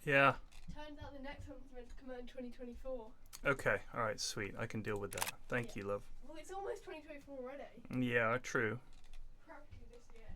Yeah. Turns out the next one's meant to come out in 2024. Okay. All right. Sweet. I can deal with that. Thank you, love. Well, it's almost 2024 already. Yeah. True. Practically this year.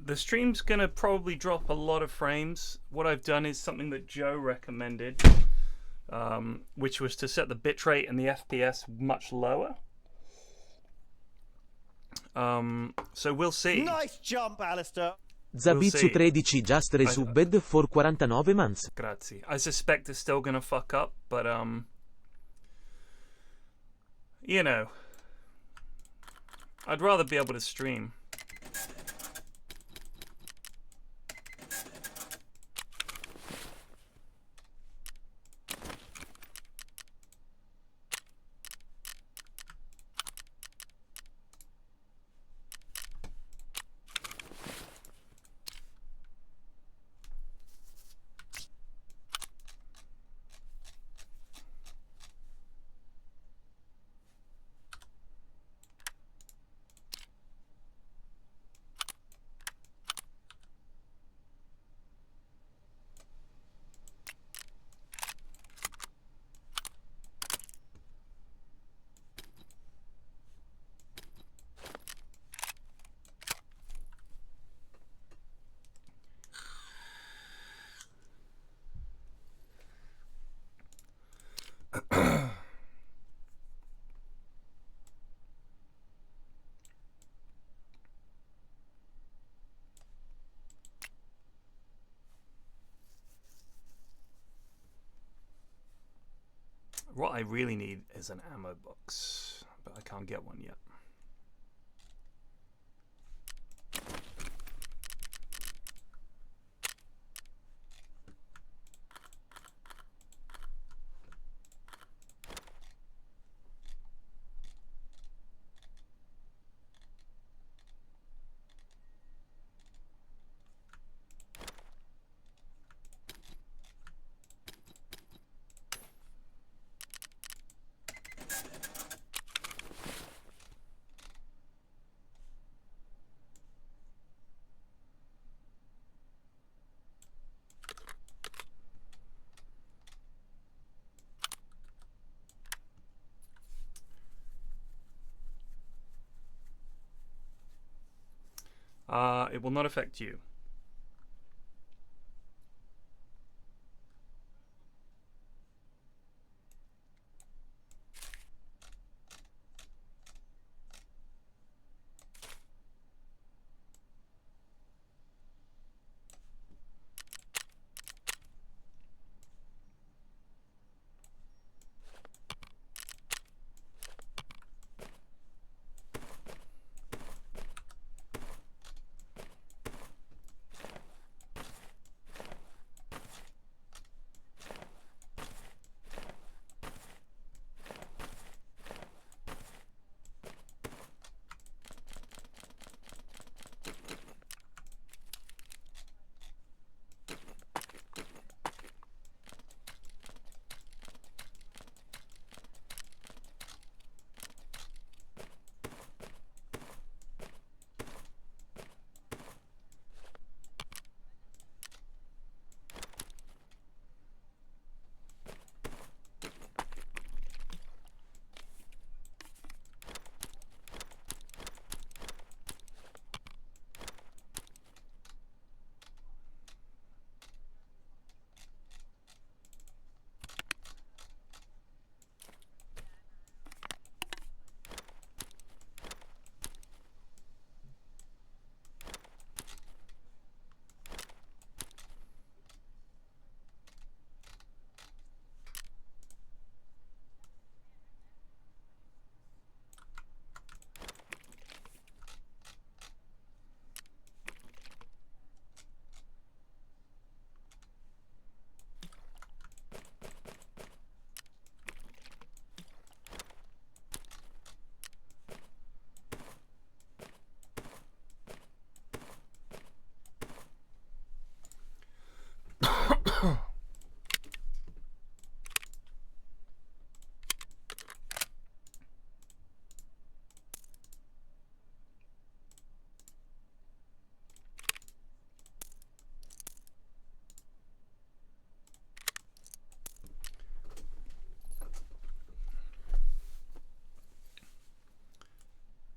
The stream's gonna probably drop a lot of frames. What I've done is something that Joe recommended, which was to set the bitrate and the FPS much lower. So we'll see. Nice jump, Alistair. Zabizzu 13 just resubbed for 49 months. Grazie. I suspect it's still gonna fuck up, but you know, I'd rather be able to stream. What I really need is an ammo box, but I can't get one yet. It will not affect you.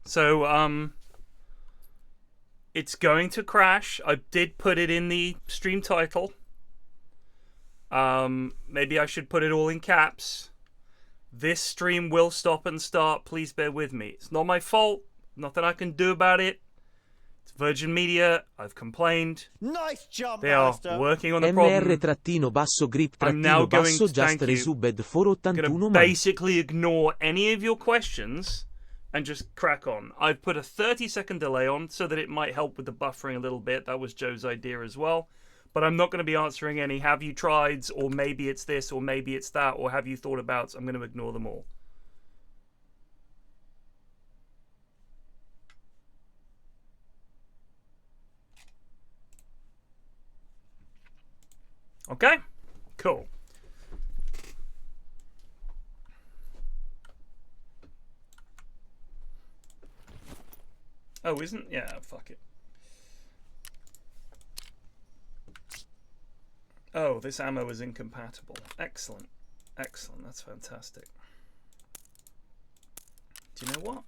So, it's going to crash. I did put it in the stream title. Maybe I should put it all in caps. This stream will stop and start. Please bear with me. It's not my fault. Nothing I can do about it. It's Virgin Media. I've complained. Nice jump, They are Alistair. working on the problem. MR-grip I'm now going to, just thank you, resubbed I'm 481 going to months. basically ignore any of your questions and just crack on. I've put a 30-second delay on so that it might help with the buffering a little bit. That was Joe's idea as well. But I'm not going to be answering any have you tried, or maybe it's this, or maybe it's that, or have you thought about. So I'm going to ignore them all. Okay? Cool. Oh, isn't? Yeah, fuck it. Oh, this ammo is incompatible. Excellent. Excellent. That's fantastic. Do you know what?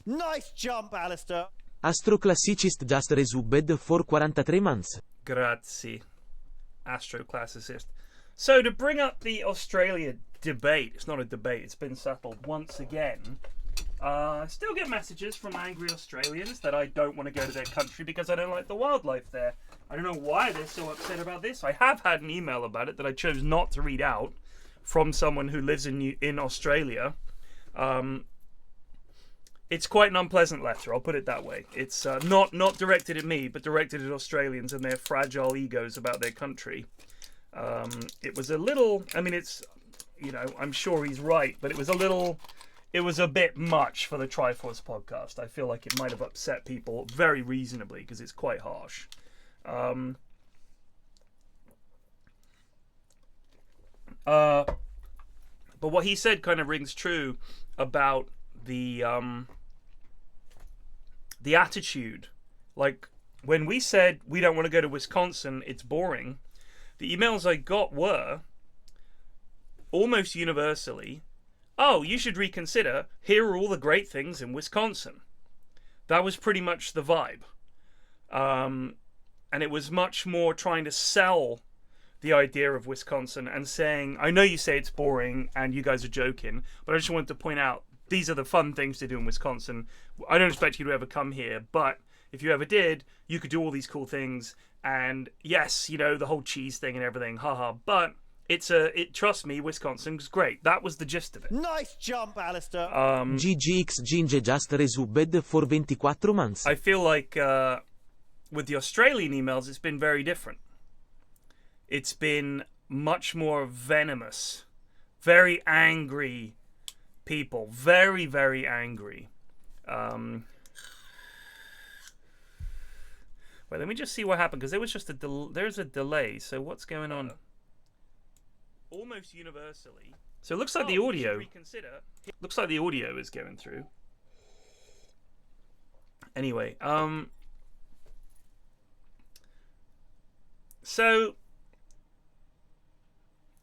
Nice jump, Alistair. Astro Classicist just resubbed for 43 months. Grazie. Astro Classicist. So to bring up the Australia debate, it's not a debate, it's been settled once again. I still get messages from angry Australians that I don't want to go to their country because I don't like the wildlife there. I don't know why they're so upset about this. I have had an email about it that I chose not to read out from someone who lives in Australia. It's quite an unpleasant letter, I'll put it that way. It's not directed at me, but directed at Australians and their fragile egos about their country. It was a little, I mean, it's, you know, I'm sure he's right, but it was a bit much for the Triforce podcast. I feel like it might have upset people very reasonably because it's quite harsh. But what he said kind of rings true about the attitude. Like, when we said we don't want to go to Wisconsin, it's boring, the emails I got were almost universally, oh, you should reconsider, here are all the great things in Wisconsin. That was pretty much the vibe. And it was much more trying to sell the idea of Wisconsin and saying, I know you say it's boring and you guys are joking, but I just wanted to point out these are the fun things to do in Wisconsin. I don't expect you to ever come here, but if you ever did, you could do all these cool things. And yes, you know, the whole cheese thing and everything, haha. But trust me, Wisconsin's great. That was the gist of it. Nice jump, Alistair. GGX Ginge just resubbed for 24 months. I feel like with the Australian emails, it's been very different. It's been much more venomous, very angry people, very, very angry. Wait, let me just see what happened, because there was just there's a delay. So what's going on? Almost universally. So it looks like the audio. Looks like the audio is going through. Anyway, so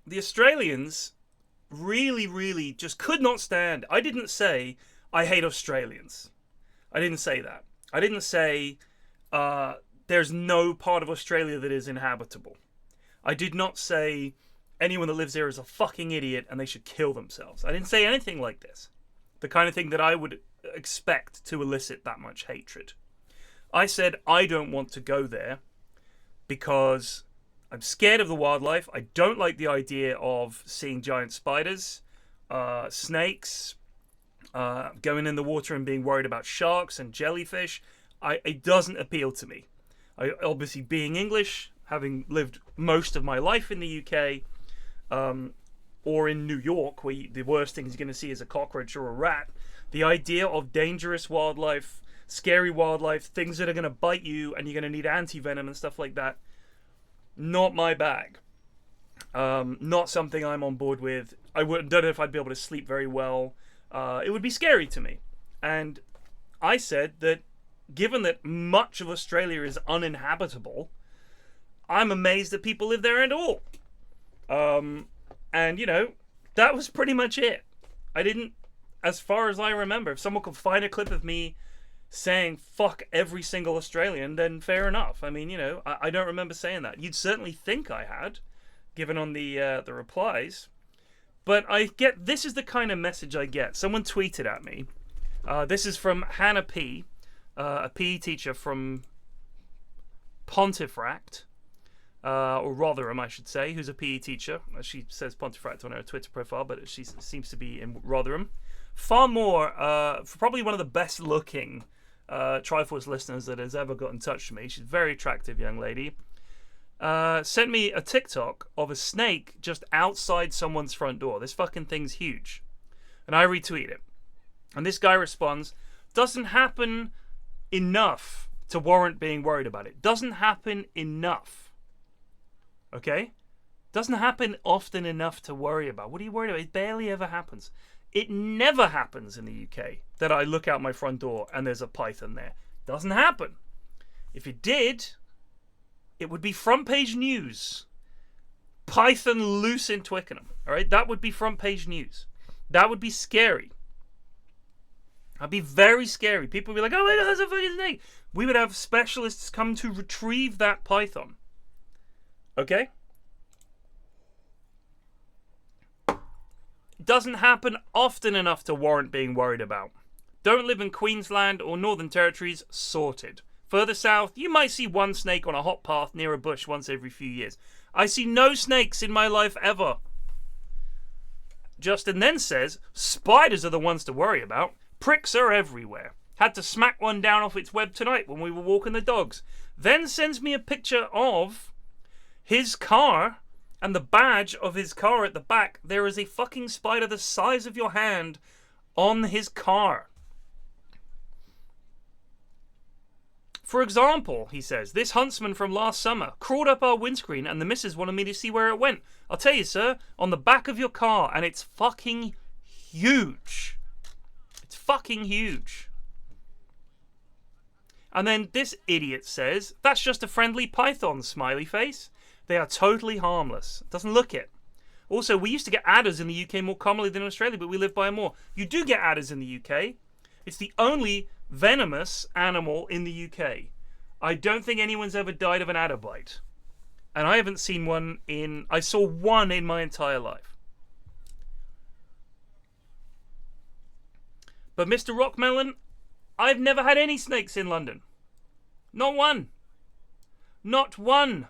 the Australians really, really just could not stand. I didn't say I hate Australians. I didn't say that. I didn't say there's no part of Australia that is inhabitable. I did not say anyone that lives there is a fucking idiot and they should kill themselves. I didn't say anything like this. The kind of thing that I would expect to elicit that much hatred. I said I don't want to go there because I'm scared of the wildlife. I don't like the idea of seeing giant spiders, snakes, going in the water and being worried about sharks and jellyfish. It doesn't appeal to me. Obviously, being English, having lived most of my life in the UK, or in New York, where the worst thing you're going to see is a cockroach or a rat, the idea of dangerous wildlife, scary wildlife, things that are going to bite you and you're going to need anti-venom and stuff like that, not my bag. Not something I'm on board with. Don't know if I'd be able to sleep very well. It would be scary to me. And I said that given that much of Australia is uninhabitable, I'm amazed that people live there at all. And, you know, that was pretty much it. I didn't, as far as I remember, if someone could find a clip of me saying fuck every single Australian, then fair enough. I mean, you know, I don't remember saying that. You'd certainly think I had, given on the replies. But this is the kind of message I get. Someone tweeted at me. This is from Hannah P., a PE teacher from Pontefract, or Rotherham, I should say, who's a PE teacher. She says Pontefract on her Twitter profile, but she seems to be in Rotherham. Far more, probably one of the best looking Triforce listeners that has ever got in touch with me. She's a very attractive young lady. Sent me a TikTok of a snake just outside someone's front door. This fucking thing's huge. And I retweet it. And this guy responds, doesn't happen enough to warrant being worried about it. Doesn't happen enough. Okay? Doesn't happen often enough to worry about. What are you worried about? It barely ever happens. It never happens in the UK that I look out my front door and there's a python there. Doesn't happen. If it did, it would be front page news. Python loose in Twickenham. All right, that would be front page news. That would be scary. That'd be very scary. People would be like, "Oh my God, there's a fucking snake." We would have specialists come to retrieve that python. Okay. Doesn't happen often enough to warrant being worried about. Don't live in Queensland or Northern Territories, sorted. Further south, you might see one snake on a hot path near a bush once every few years. I see no snakes in my life ever. Justin then says, spiders are the ones to worry about. Pricks are everywhere. Had to smack one down off its web tonight when we were walking the dogs. Then sends me a picture of his car and the badge of his car at the back. There is a fucking spider the size of your hand on his car. For example, he says, this huntsman from last summer crawled up our windscreen and the missus wanted me to see where it went. I'll tell you, sir, on the back of your car, and it's fucking huge. It's fucking huge. And then this idiot says, that's just a friendly python, smiley face. They are totally harmless. Doesn't look it. Also, we used to get adders in the UK more commonly than in Australia, but we live by more. You do get adders in the UK. It's the only venomous animal in the UK. I don't think anyone's ever died of an adder bite. And I haven't seen one I saw one in my entire life. But Mr. Rockmelon, I've never had any snakes in London. Not one. Not one.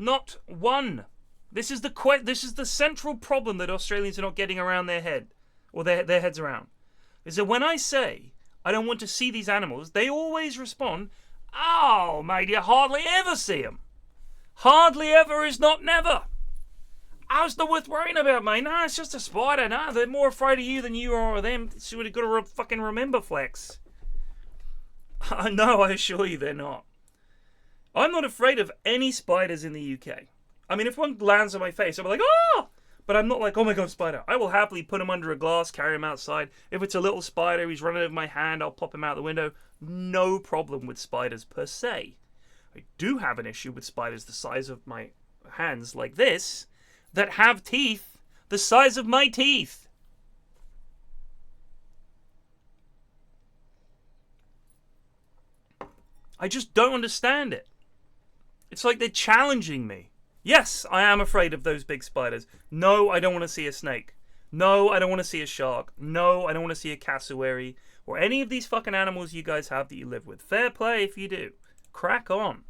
Not one. This is the central problem that Australians are not getting around their head, or their heads around. Is that when I say I don't want to see these animals, they always respond, "Oh, mate, you hardly ever see them. Hardly ever is not never. How's the worth worrying about, mate? No, it's just a spider. No, they're more afraid of you than you are of them. So you've got to fucking remember, Flex." No, I assure you they're not. I'm not afraid of any spiders in the UK. I mean, if one lands on my face, I'll be like, "Oh!" But I'm not like, "Oh my God, spider." I will happily put him under a glass, carry him outside. If it's a little spider, he's running over my hand, I'll pop him out the window. No problem with spiders per se. I do have an issue with spiders the size of my hands like this. that have teeth the size of my teeth. I just don't understand it. It's like they're challenging me. Yes, I am afraid of those big spiders. No, I don't want to see a snake. No, I don't want to see a shark. No, I don't want to see a cassowary. Or any of these fucking animals you guys have that you live with. Fair play if you do. Crack on.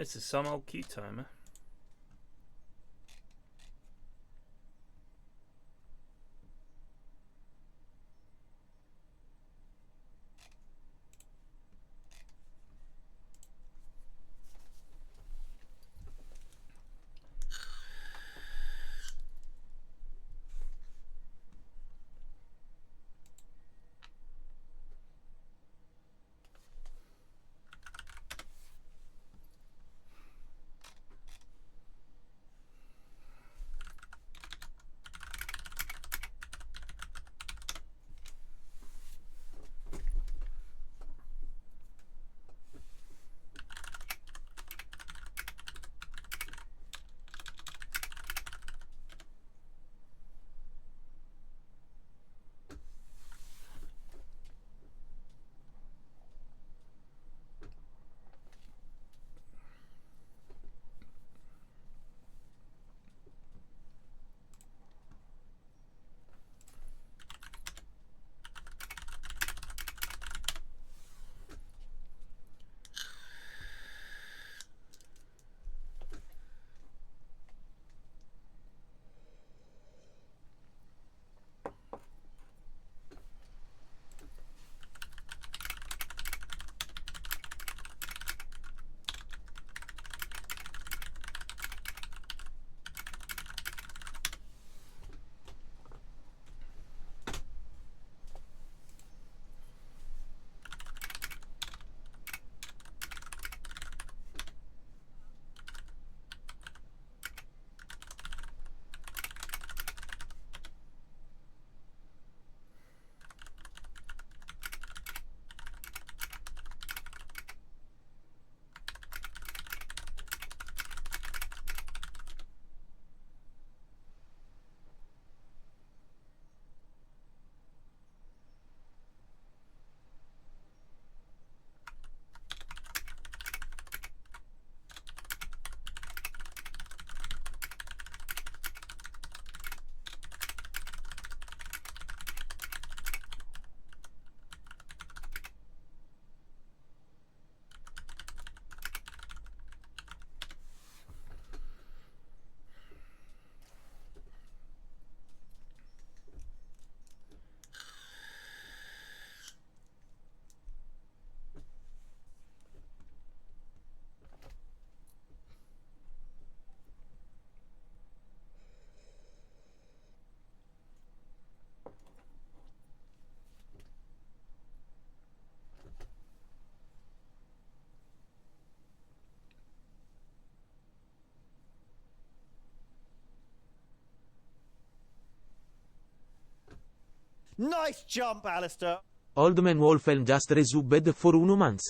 This is some old cue timer. Nice jump, Alistair. Old Man Wolfen just resubbed for 1 month.